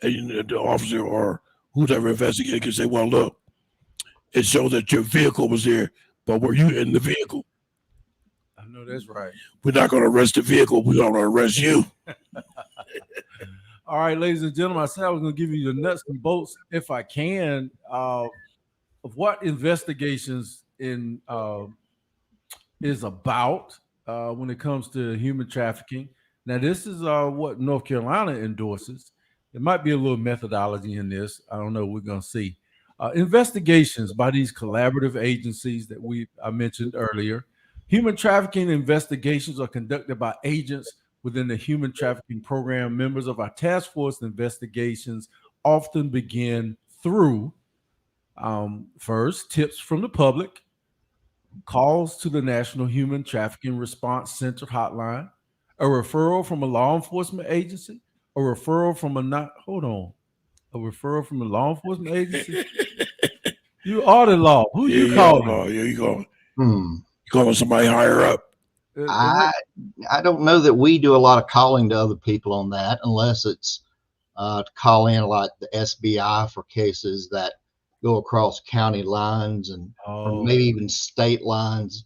[SPEAKER 5] And the officer or whoever investigated can say, well, look, it showed that your vehicle was there, but were you in the vehicle?
[SPEAKER 3] I know that's right.
[SPEAKER 5] We're not going to arrest the vehicle. We're going to arrest you.
[SPEAKER 3] All right, ladies and gentlemen, I said I was going to give you the nuts and bolts, if I can, of what investigations in is about when it comes to human trafficking. Now, this is what North Carolina endorses. There might be a little methodology in this. I don't know. We're going to see. Investigations by these collaborative agencies that I mentioned earlier. Human trafficking investigations are conducted by agents within the human trafficking program. Members of our task force investigations often begin through first, tips from the public, calls to the National Human Trafficking Response Center hotline, a referral from a law enforcement agency, a referral from a referral from a law enforcement agency. You are the law. Who you calling?
[SPEAKER 5] Yeah, you calling.
[SPEAKER 4] Hmm.
[SPEAKER 5] You calling somebody higher up.
[SPEAKER 4] I don't know that we do a lot of calling to other people on that, unless it's to call in like the SBI for cases that go across county lines and or maybe even state lines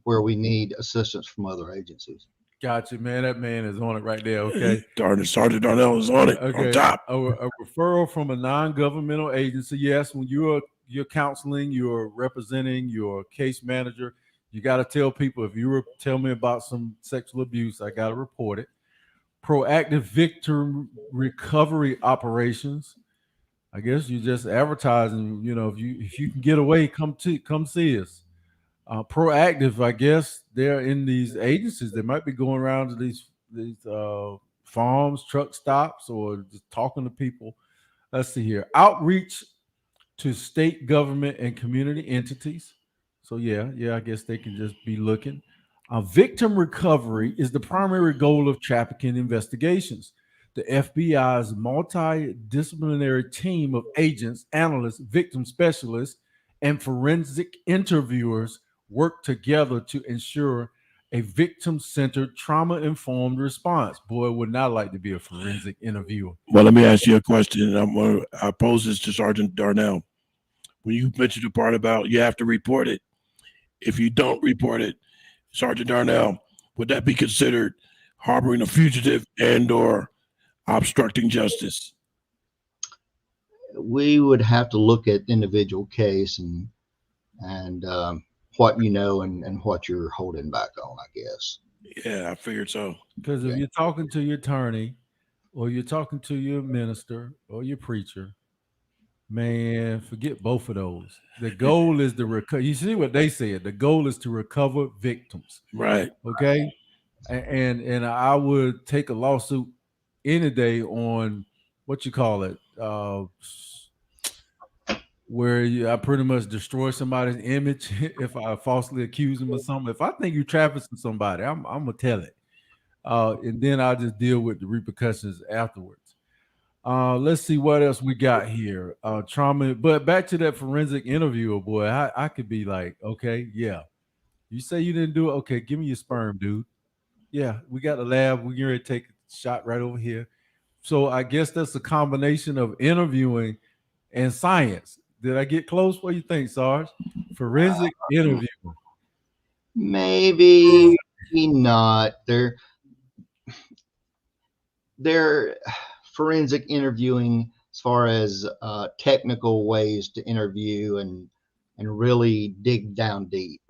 [SPEAKER 4] where we need assistance from other agencies.
[SPEAKER 3] Gotcha, man. That man is on it right there. Okay.
[SPEAKER 5] Sergeant Darnell is on it.
[SPEAKER 3] Okay.
[SPEAKER 5] On top.
[SPEAKER 3] A referral from a non-governmental agency. Yes, when you're counseling, you're representing your case manager. You got to tell people, if you tell me about some sexual abuse, I got to report it. Proactive victim recovery operations. I guess you're just advertising. If you can get away, come see us. Proactive, I guess they're in these agencies. They might be going around to these farms, truck stops, or just talking to people. Let's see here. Outreach to state government and community entities. So yeah, I guess they can just be looking. Victim recovery is the primary goal of trafficking investigations. The FBI's multidisciplinary team of agents, analysts, victim specialists, and forensic interviewers work together to ensure a victim-centered, trauma-informed response. Boy, would not like to be a forensic interviewer.
[SPEAKER 5] Well, let me ask you a question. I pose this to Sergeant Darnell. When you mentioned the part about you have to report it, if you don't report it, Sergeant Darnell, would that be considered harboring a fugitive and or obstructing justice?
[SPEAKER 4] We would have to look at individual case and what you know and what you're holding back on, I guess.
[SPEAKER 5] Yeah, I figured so.
[SPEAKER 3] Because if you're talking to your attorney or you're talking to your minister or your preacher, man, forget both of those. The goal is to recover. You see what they said? The goal is to recover victims.
[SPEAKER 5] Right.
[SPEAKER 3] Okay. And I would take a lawsuit any day on what you call it, where I pretty much destroy somebody's image if I falsely accuse them of something. If I think you're trafficking somebody, I'm gonna tell it, and then I'll just deal with the repercussions afterwards. Let's see what else we got here. Trauma, but back to that forensic interviewer, boy. I could be like, okay, yeah, you say you didn't do it. Okay, give me your sperm, dude. Yeah, we got a lab. We're going to take a shot right over here. So I guess that's a combination of interviewing and science. Did I get close? What do you think, Sarge? Forensic interview.
[SPEAKER 4] Maybe not. They're forensic interviewing as far as technical ways to interview and really dig down deep.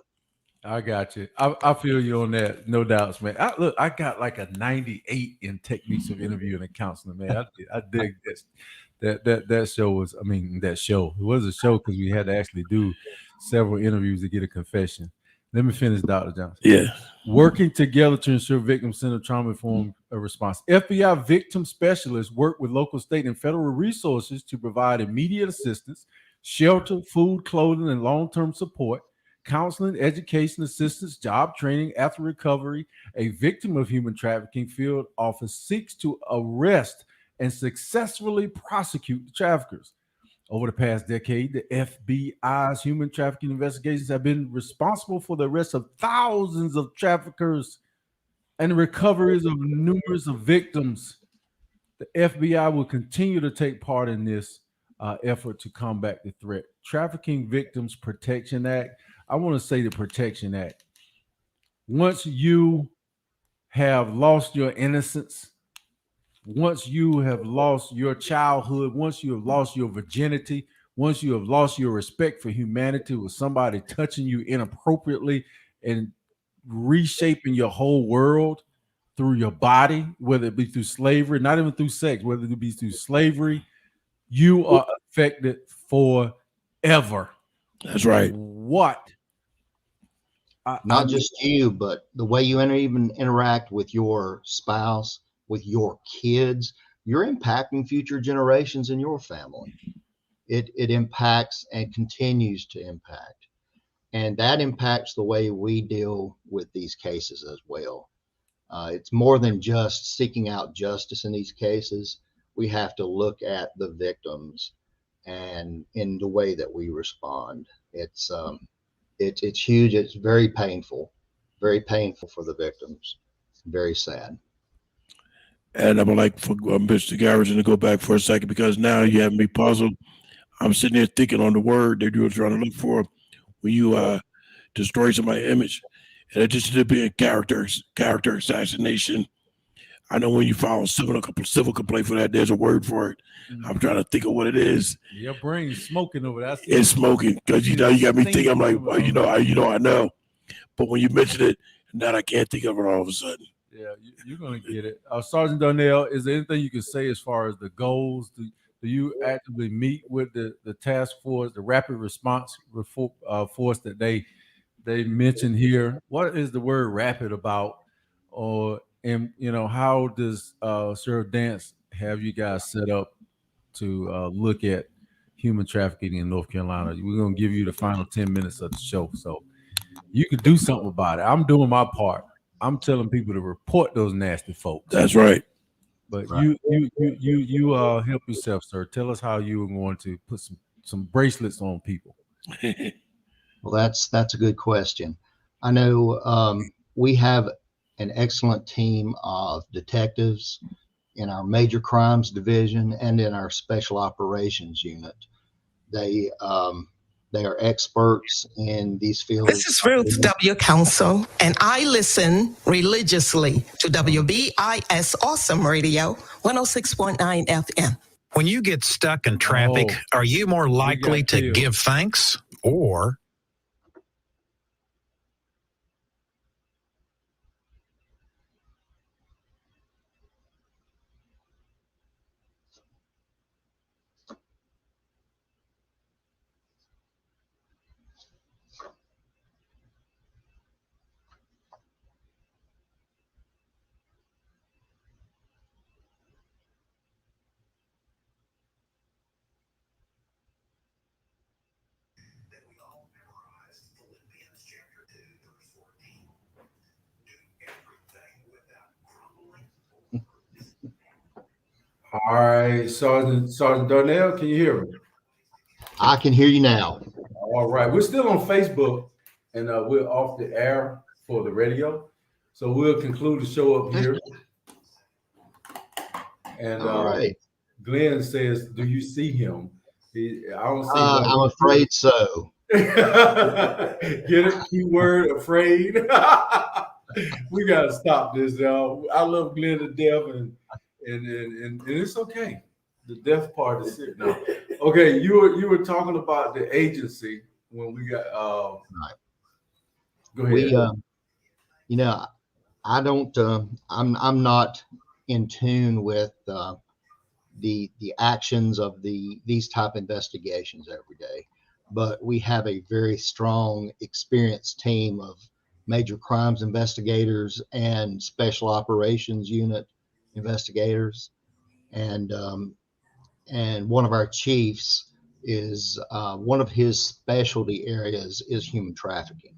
[SPEAKER 3] I got you. I feel you on that. No doubts, man. I got like a 98 in techniques of interviewing and counseling, man. I dig this. That show was, I mean, that show. It was a show because we had to actually do several interviews to get a confession. Let me finish, Dr. Johnson.
[SPEAKER 5] Yeah.
[SPEAKER 3] Working together to ensure victim-centered trauma-informed response. FBI victim specialists work with local, state, and federal resources to provide immediate assistance, shelter, food, clothing, and long-term support, counseling, education, assistance, job training. After recovery, a victim of human trafficking field office seeks to arrest and successfully prosecute the traffickers. Over the past decade, the FBI's human trafficking investigations have been responsible for the arrest of thousands of traffickers and the recoveries of numerous of victims. The FBI will continue to take part in this effort to combat the threat. Trafficking Victims Protection Act. I want to say the Protection Act. Once you have lost your innocence, once you have lost your childhood, once you have lost your virginity, once you have lost your respect for humanity with somebody touching you inappropriately and reshaping your whole world through your body, whether it be through slavery, not even through sex, whether it be through slavery, you are affected forever.
[SPEAKER 5] That's right.
[SPEAKER 3] What?
[SPEAKER 4] Not just you, but the way you even interact with your spouse, with your kids, you're impacting future generations in your family. It impacts and continues to impact. And that impacts the way we deal with these cases as well. It's more than just seeking out justice in these cases. We have to look at the victims and in the way that we respond. It's huge. It's very painful for the victims. Very sad.
[SPEAKER 5] And I would like for Mr. Garrison to go back for a second because now you have me puzzled. I'm sitting there thinking on the word that you were trying to look for when you destroy somebody's image. And it just did be a character assassination. I know when you file a civil complaint for that, there's a word for it. I'm trying to think of what it is.
[SPEAKER 3] Your brain's smoking over that.
[SPEAKER 5] It's smoking because you got me thinking. I'm like, well, I know. But when you mention it, now I can't think of it all of a sudden.
[SPEAKER 3] Yeah, you're gonna get it. Sergeant Darnell, is there anything you can say as far as the goals Do you actively meet with the task force, the rapid response force that they mentioned here? What is the word rapid about? Or and how does Sheriff Dance have you guys set up to look at human trafficking in North Carolina? We're gonna give you the final 10 minutes of the show, so you could do something about it. I'm doing my part. I'm telling people to report those nasty folks.
[SPEAKER 5] That's right.
[SPEAKER 3] But
[SPEAKER 4] Right.
[SPEAKER 3] you help yourself, sir. Tell us how you are going to put some bracelets on people.
[SPEAKER 4] Well, that's a good question. I know we have an excellent team of detectives in our major crimes division and in our special operations unit. They are experts in these fields.
[SPEAKER 1] This is Ruth W. Council, and I listen religiously to WBIS Awesome Radio 106.9 FM.
[SPEAKER 7] When you get stuck in traffic, are you more likely to
[SPEAKER 3] killed.
[SPEAKER 7] give thanks or
[SPEAKER 3] All right, Sergeant Darnell, can you hear me?
[SPEAKER 4] I can hear you now.
[SPEAKER 3] All right, we're still on Facebook, and we're off the air for the radio, so we'll conclude the show up here. And
[SPEAKER 4] All right.
[SPEAKER 3] Glenn says, "Do you see him?" I don't see.
[SPEAKER 4] I'm afraid so.
[SPEAKER 3] Get it? Keyword afraid. We gotta stop this, y'all. I love Glenn to death, and it's okay. The death part is it now. Okay, you were talking about the agency when we got
[SPEAKER 4] Right.
[SPEAKER 3] Go ahead.
[SPEAKER 4] We I don't I'm not in tune with the actions of these type investigations every day, but we have a very strong, experienced team of major crimes investigators and special operations unit investigators, and one of our chiefs is one of his specialty areas is human trafficking.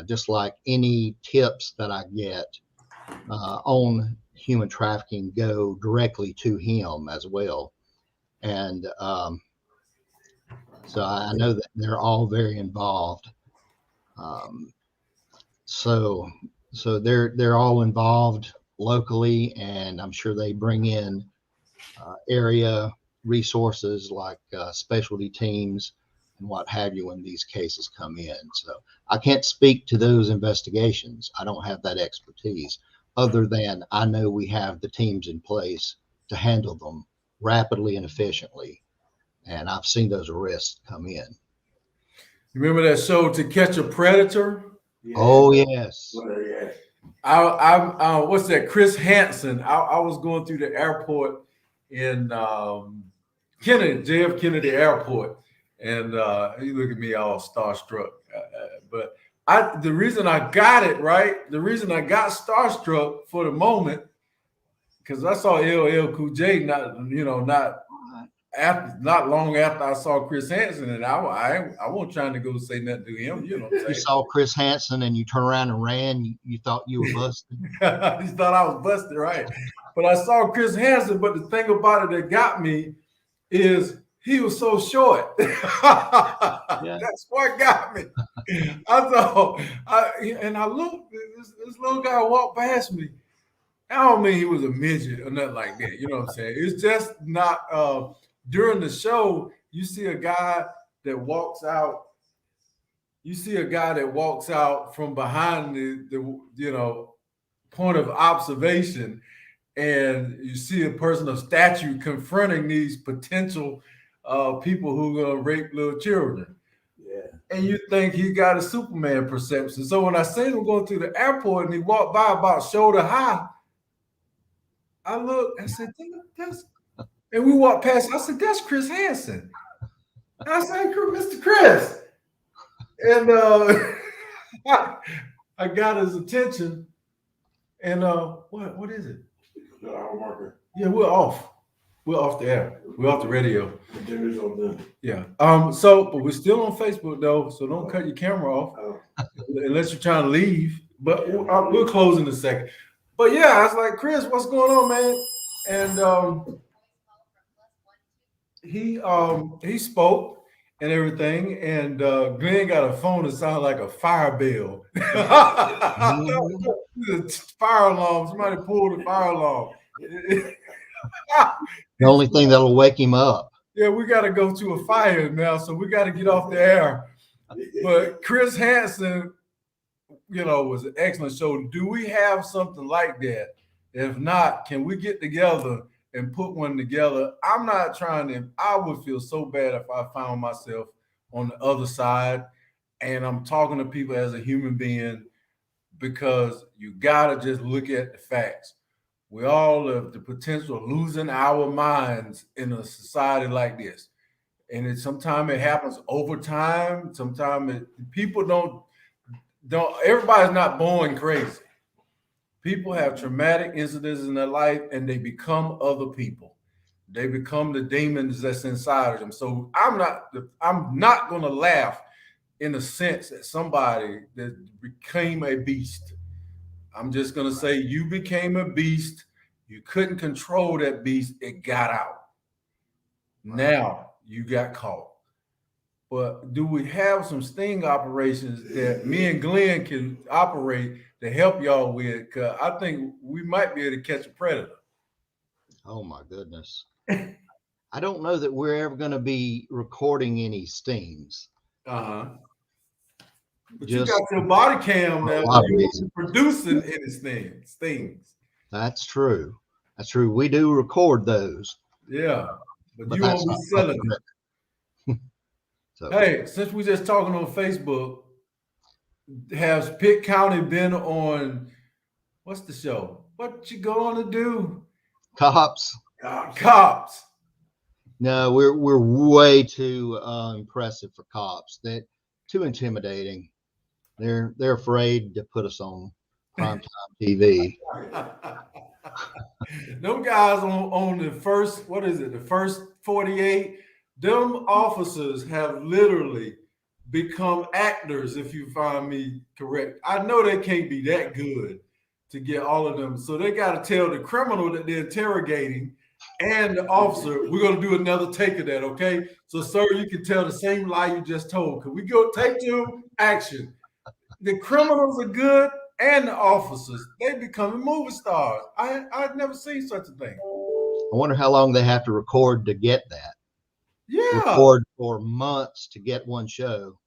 [SPEAKER 4] Just like any tips that I get on human trafficking go directly to him as well. And so I know that they're all very involved. So they're all involved locally, and I'm sure they bring in area resources like specialty teams and what have you when these cases come in. So I can't speak to those investigations. I don't have that expertise, other than I know we have the teams in place to handle them rapidly and efficiently. And I've seen those arrests come in.
[SPEAKER 3] Remember that show To Catch a Predator?
[SPEAKER 4] Yeah. Oh, yes.
[SPEAKER 3] I what's that? Chris Hansen. I was going through the airport in JF Kennedy Airport, and he looked at me all starstruck. But the reason I got it right, the reason I got starstruck for the moment, because I saw LL Cool J not long after I saw Chris Hansen, and I wasn't trying to go say nothing to him. You know what I'm saying?
[SPEAKER 4] You saw Chris Hansen and you turned around and ran. You thought you were busted.
[SPEAKER 3] You thought I was busted, right? But I saw Chris Hansen. But the thing about it that got me is he was so short. Yeah. That's what got me. I looked. This little guy walked past me. I don't mean he was a midget or nothing like that. You know what I'm saying? It's just not. During the show, you see a guy that walks out. You see a guy that walks out from behind the point of observation, and you see a person of stature confronting these potential people who are gonna rape little children. Yeah. And you think he got a Superman perception. So when I seen him going through the airport and he walked by about shoulder high, I looked and said, And we walked past. I said, "That's Chris Hansen." And I said, "Mr. Chris." And I got his attention. And what is it?
[SPEAKER 5] Hour marker.
[SPEAKER 3] Yeah, we're off. We're off the air. We're off the radio.
[SPEAKER 5] Dinner's on then.
[SPEAKER 3] Yeah. But we're still on Facebook though, so don't cut your camera off unless you're trying to leave. But we'll close in a second. But yeah, I was like, Chris, what's going on, man? And he spoke and everything, and Glenn got a phone that sounded like a fire bell. Fire alarm. Somebody pulled the fire alarm.
[SPEAKER 4] The only thing that'll wake him up.
[SPEAKER 3] Yeah, we got to go to a fire now, so we got to get off the air. But Chris Hansen, was an excellent show. Do we have something like that? If not, can we get together and put one together? I'm not trying to. I would feel so bad if I found myself on the other side and I'm talking to people as a human being, because you got to just look at the facts. We all have the potential of losing our minds in a society like this. And sometimes it happens over time. Sometimes people don't, everybody's not born crazy. People have traumatic incidents in their life and they become other people. They become the demons that's inside of them. So I'm not going to laugh in a sense at somebody that became a beast. I'm just going to say you became a beast. You couldn't control that beast. It got out. Now you got caught. But do we have some sting operations that me and Glenn can operate to help y'all with? Because I think we might be able to catch a predator.
[SPEAKER 4] Oh, my goodness. I don't know that we're ever going to be recording any stings.
[SPEAKER 3] Uh-huh. But
[SPEAKER 4] Just
[SPEAKER 3] you got your body cam now. Producing any stings.
[SPEAKER 4] That's true. That's true. We do record those.
[SPEAKER 3] Yeah. But you won't be selling it.
[SPEAKER 4] So,
[SPEAKER 3] hey, since we just talking on Facebook, has Pitt County been on, what's the show? What you going to do?
[SPEAKER 4] Cops.
[SPEAKER 3] Cops.
[SPEAKER 4] No, we're way too impressive for cops. That too intimidating. They're afraid to put us on primetime TV.
[SPEAKER 3] Them guys on the first, what is it? The first 48. Them officers have literally become actors, if you find me correct. I know they can't be that good to get all of them. So they got to tell the criminal that they're interrogating and the officer, we're going to do another take of that, okay? So, sir, you can tell the same lie you just told. Can we go take 2, action? The criminals are good and the officers. They becoming movie stars. I've never seen such a thing.
[SPEAKER 4] I wonder how long they have to record to get that.
[SPEAKER 3] Yeah.
[SPEAKER 4] Record for months to get one show.